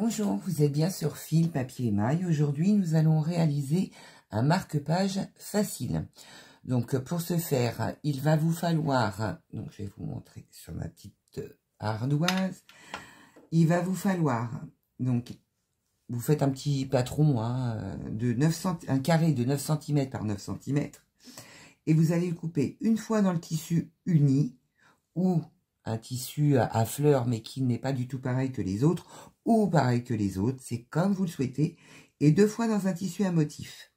Bonjour, vous êtes bien sur Fil Papier Émail. Aujourd'hui, nous allons réaliser un marque-page facile. Donc, pour ce faire, il va vous falloir, donc je vais vous montrer sur ma petite ardoise, il va vous falloir, donc, vous faites un petit patron de 9 un carré de 9 cm par 9 cm, et vous allez le couper une fois dans le tissu uni, ou un tissu à fleurs, mais qui n'est pas du tout pareil que les autres, ou pareil que les autres, c'est comme vous le souhaitez, et deux fois dans un tissu à motif.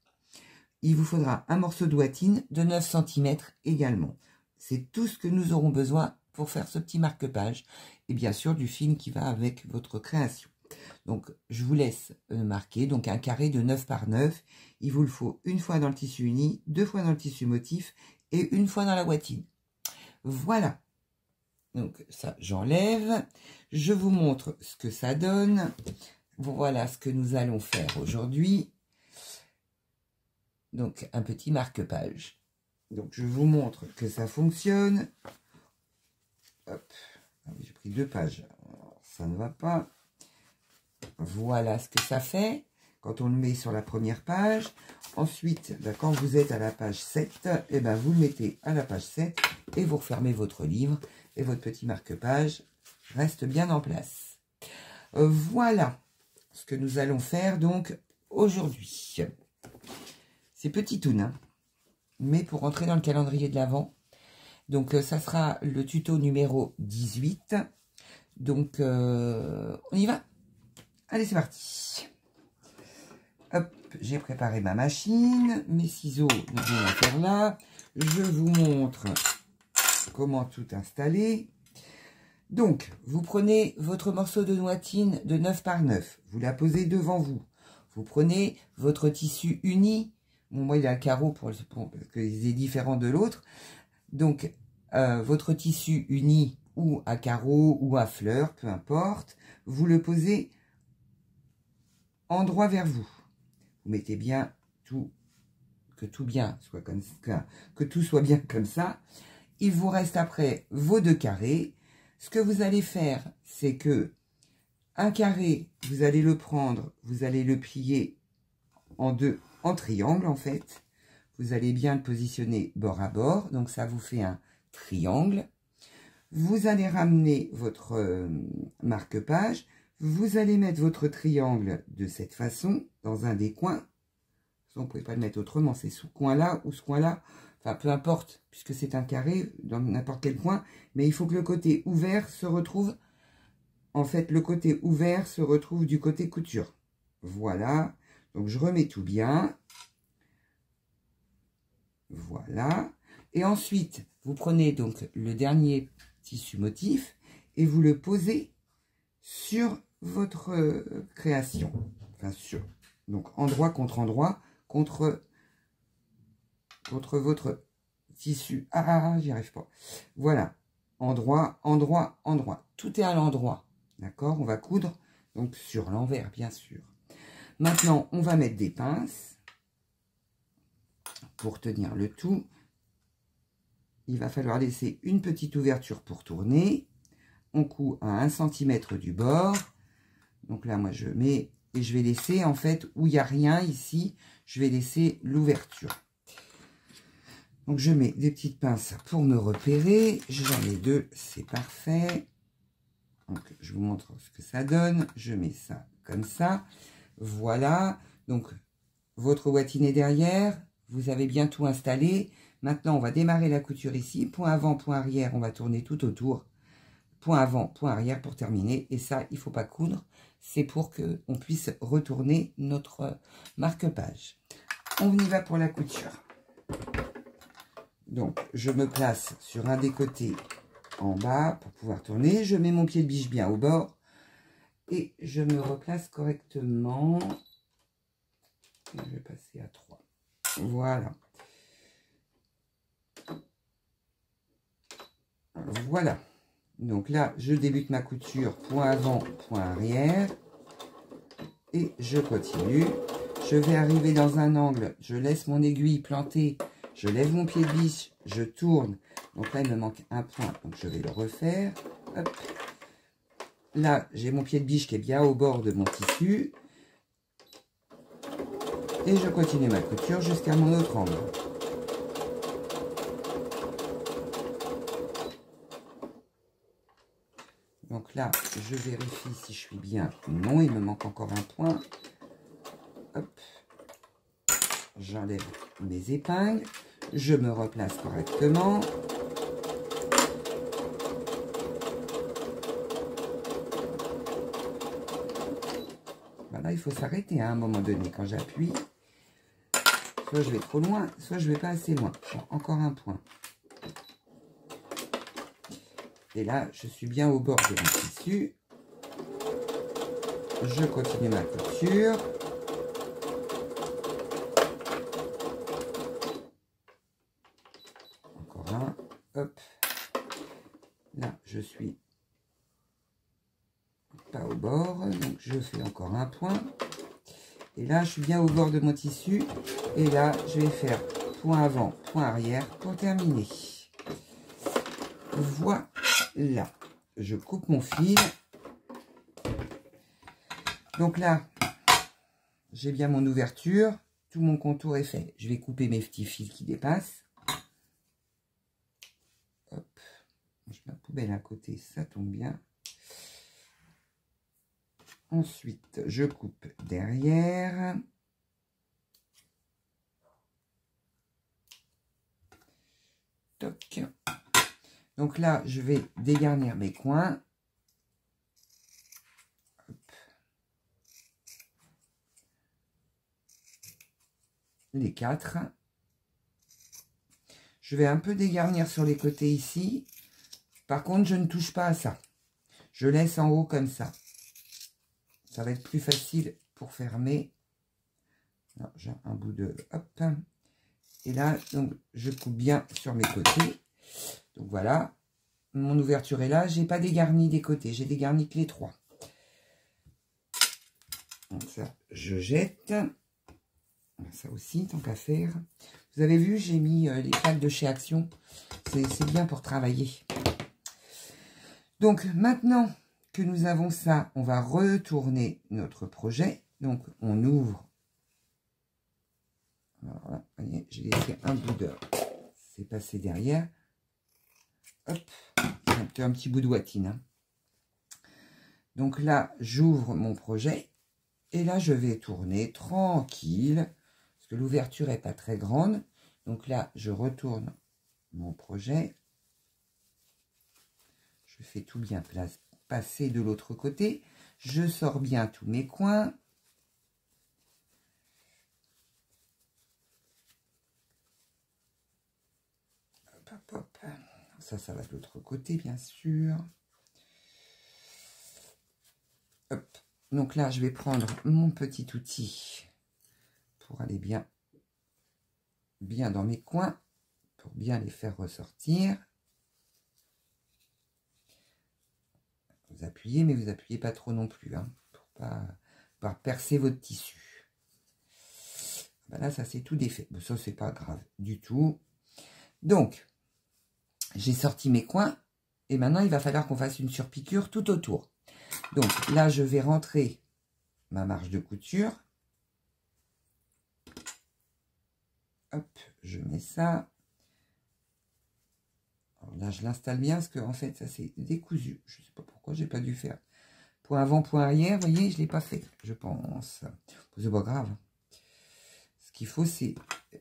Il vous faudra un morceau de ouatine de 9 cm également. C'est tout ce que nous aurons besoin pour faire ce petit marque-page, et bien sûr du fil qui va avec votre création. Donc je vous laisse marquer, donc un carré de 9 par 9, il vous le faut une fois dans le tissu uni, deux fois dans le tissu motif, et une fois dans la ouatine. Voilà. Donc ça, j'enlève. Je vous montre ce que ça donne. Voilà ce que nous allons faire aujourd'hui. Donc un petit marque-page. Donc je vous montre que ça fonctionne. Hop. J'ai pris 2 pages. Alors, ça ne va pas. Voilà ce que ça fait quand on le met sur la première page. Ensuite, quand vous êtes à la page 7, et ben vous le mettez à la page 7 et vous refermez votre livre. Et votre petit marque-page reste bien en place. Voilà ce que nous allons faire donc aujourd'hui. C'est petit toon, hein, mais pour rentrer dans le calendrier de l'Avent. Donc ça sera le tuto numéro 18. Donc on y va. Allez, c'est parti. Hop, j'ai préparé ma machine, mes ciseaux, nous allons faire là. Je vous montre comment tout installer. Donc, vous prenez votre morceau de ouatine de 9 par 9. Vous la posez devant vous. Vous prenez votre tissu uni. Bon, moi, il a un carreau parce qu'il est différent de l'autre. Donc, votre tissu uni ou à carreaux ou à fleurs, peu importe. Vous le posez endroit vers vous. Vous mettez bien tout, que tout soit bien comme ça. Il vous reste après vos 2 carrés. Ce que vous allez faire, c'est que un carré, vous allez le prendre, vous allez le plier en 2, en triangle en fait. Vous allez bien le positionner bord à bord, donc ça vous fait un triangle. Vous allez ramener votre marque-page. Vous allez mettre votre triangle de cette façon, dans un des coins. Vous ne pouvez pas le mettre autrement, c'est ce coin-là ou ce coin-là. Enfin, peu importe, puisque c'est un carré dans n'importe quel coin. Mais il faut que le côté ouvert se retrouve... En fait, le côté ouvert se retrouve du côté couture. Voilà. Donc, je remets tout bien. Voilà. Et ensuite, vous prenez donc le dernier tissu motif et vous le posez sur votre création. Enfin, sur... Donc, endroit contre votre tissu. Ah, j'y arrive pas. Voilà. Endroit. Tout est à l'endroit. D'accord? On va coudre, donc sur l'envers, bien sûr. Maintenant, on va mettre des pinces pour tenir le tout. Il va falloir laisser une petite ouverture pour tourner. On coud à 1 cm du bord. Donc là, moi, je mets... Et je vais laisser, en fait, où il n'y a rien ici, je vais laisser l'ouverture. Donc, je mets des petites pinces pour me repérer. J'en ai 2, c'est parfait. Donc, je vous montre ce que ça donne. Je mets ça comme ça. Voilà. Donc, votre ouatine est derrière. Vous avez bien tout installé. Maintenant, on va démarrer la couture ici. Point avant, point arrière, on va tourner tout autour. Point avant, point arrière pour terminer. Et ça, il ne faut pas coudre. C'est pour qu'on puisse retourner notre marque-page. On y va pour la couture. Donc, je me place sur un des côtés en bas pour pouvoir tourner. Je mets mon pied de biche bien au bord. Et je me replace correctement. Je vais passer à 3. Voilà. Voilà. Donc là, je débute ma couture, point avant, point arrière. Et je continue. Je vais arriver dans un angle, je laisse mon aiguille plantée, je lève mon pied de biche, je tourne. Donc là, il me manque un point, donc je vais le refaire. Hop. là, j'ai mon pied de biche qui est bien au bord de mon tissu. Et je continue ma couture jusqu'à mon autre angle. Donc là, je vérifie si je suis bien. Non, il me manque encore un point. Hop. J'enlève mes épingles. Je me replace correctement. Voilà, il faut s'arrêter à un moment donné quand j'appuie. Soit je vais trop loin, soit je vais pas assez loin. Bon, encore un point. Et là, je suis bien au bord de mon tissu. Je continue ma couture. Encore un. Hop. Là, je suis pas au bord. Donc, je fais encore un point. Et là, je suis bien au bord de mon tissu. Et là, je vais faire point avant, point arrière pour terminer. Voilà. Je coupe mon fil. Donc là, j'ai bien mon ouverture. Tout mon contour est fait. Je vais couper mes petits fils qui dépassent. Hop. Je mets la poubelle à côté, ça tombe bien. Ensuite, je coupe derrière. Toc. Donc là, je vais dégarnir mes coins. Hop. Les 4. Je vais un peu dégarnir sur les côtés ici. Par contre, je ne touche pas à ça. Je laisse en haut comme ça. Ça va être plus facile pour fermer. J'ai un bout de... Hop. Et là, donc, je coupe bien sur mes côtés. Donc voilà. Mon ouverture est là. J'ai pas dégarni des côtés. J'ai dégarni que les 3. Donc ça, je jette. Ça aussi, tant qu'à faire. Vous avez vu, j'ai mis les plaques de chez Action. C'est bien pour travailler. Donc, maintenant que nous avons ça, on va retourner notre projet. Donc, on ouvre. Alors là, vous voyez, j'ai laissé un bout de... C'est passé derrière. Hop, un petit bout de watine. Hein. Donc là, j'ouvre mon projet. Et là, je vais tourner tranquille. Parce que l'ouverture n'est pas très grande. Donc là, je retourne mon projet. Je fais tout bien passer de l'autre côté. Je sors bien tous mes coins. Hop, hop, hop. Ça va de l'autre côté, bien sûr. Hop. Donc là, je vais prendre mon petit outil pour aller bien dans mes coins, pour bien les faire ressortir. Vous appuyez, mais vous appuyez pas trop non plus, hein, pour pas percer votre tissu. Ben là, ça c'est tout défait. Bon, ça, c'est pas grave du tout. Donc, j'ai sorti mes coins, et maintenant, il va falloir qu'on fasse une surpiqûre tout autour. Donc, là, je vais rentrer ma marge de couture. Hop, je mets ça. Alors là, je l'installe bien parce que en fait, ça c'est décousu. Je ne sais pas pourquoi j'ai pas dû faire point avant, point arrière. Vous voyez, je l'ai pas fait, je pense. C'est pas grave. Ce qu'il faut, c'est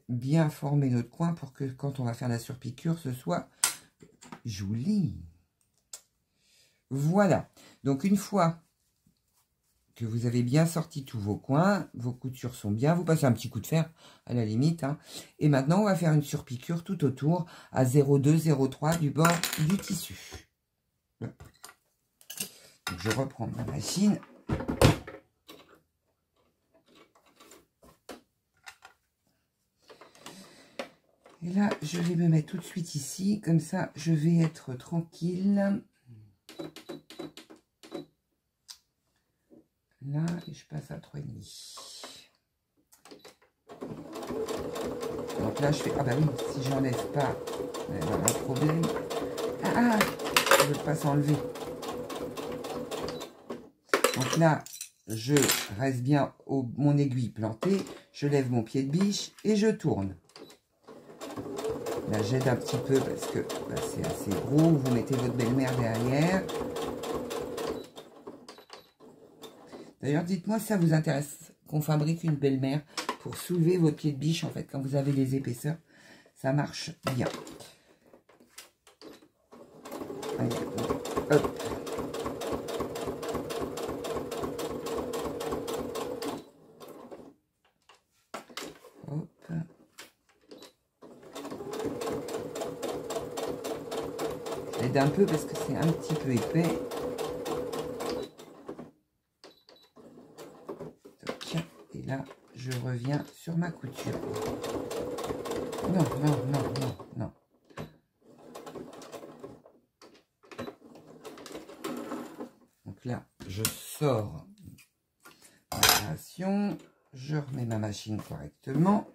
bien former notre coin pour que quand on va faire la surpiqûre, ce soit joli. Voilà. Donc une fois que vous avez bien sorti tous vos coins, vos coutures sont bien, vous passez un petit coup de fer à la limite. Hein. Et maintenant, on va faire une surpiqûre tout autour à 0,2, 0,3 du bord du tissu. Donc, je reprends ma machine. Et là, je vais me mettre tout de suite ici. Comme ça, je vais être tranquille. Là, et je passe à 3,5. Donc là, je fais... Ah bah oui, si j'enlève pas, il va y avoir un problème. Ah, je ne veux pas s'enlever. Donc là, je reste bien mon aiguille plantée, je lève mon pied de biche et je tourne. Là, j'aide un petit peu parce que là, c'est assez gros. Vous mettez votre belle-mère derrière. D'ailleurs, dites-moi si ça vous intéresse qu'on fabrique une belle-mère pour soulever votre pied de biche, en fait, quand vous avez des épaisseurs. Ça marche bien. Allez, hop. Hop. J'aide un peu parce que c'est un petit peu épais. Et là, je reviens sur ma couture. Non, non, non, non, non. Donc là, je sors ma création. Je remets ma machine correctement.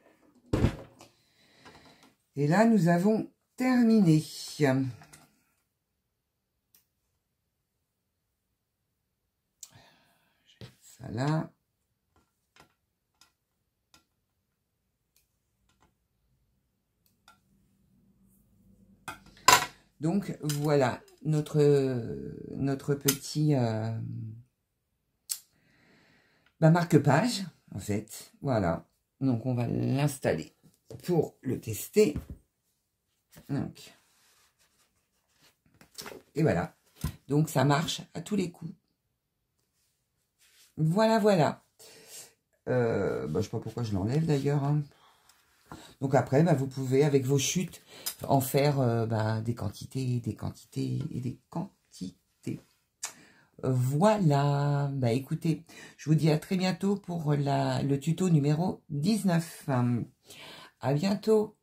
Et là, nous avons terminé. Ça là. Donc voilà notre petit marque-page en fait. Voilà. Donc on va l'installer pour le tester. Donc et voilà. Donc ça marche à tous les coups. Voilà, voilà. Je sais pas pourquoi je l'enlève d'ailleurs. Hein. Donc après, vous pouvez, avec vos chutes, en faire des quantités, des quantités et des quantités. Voilà. Écoutez, je vous dis à très bientôt pour le tuto numéro 19. À bientôt.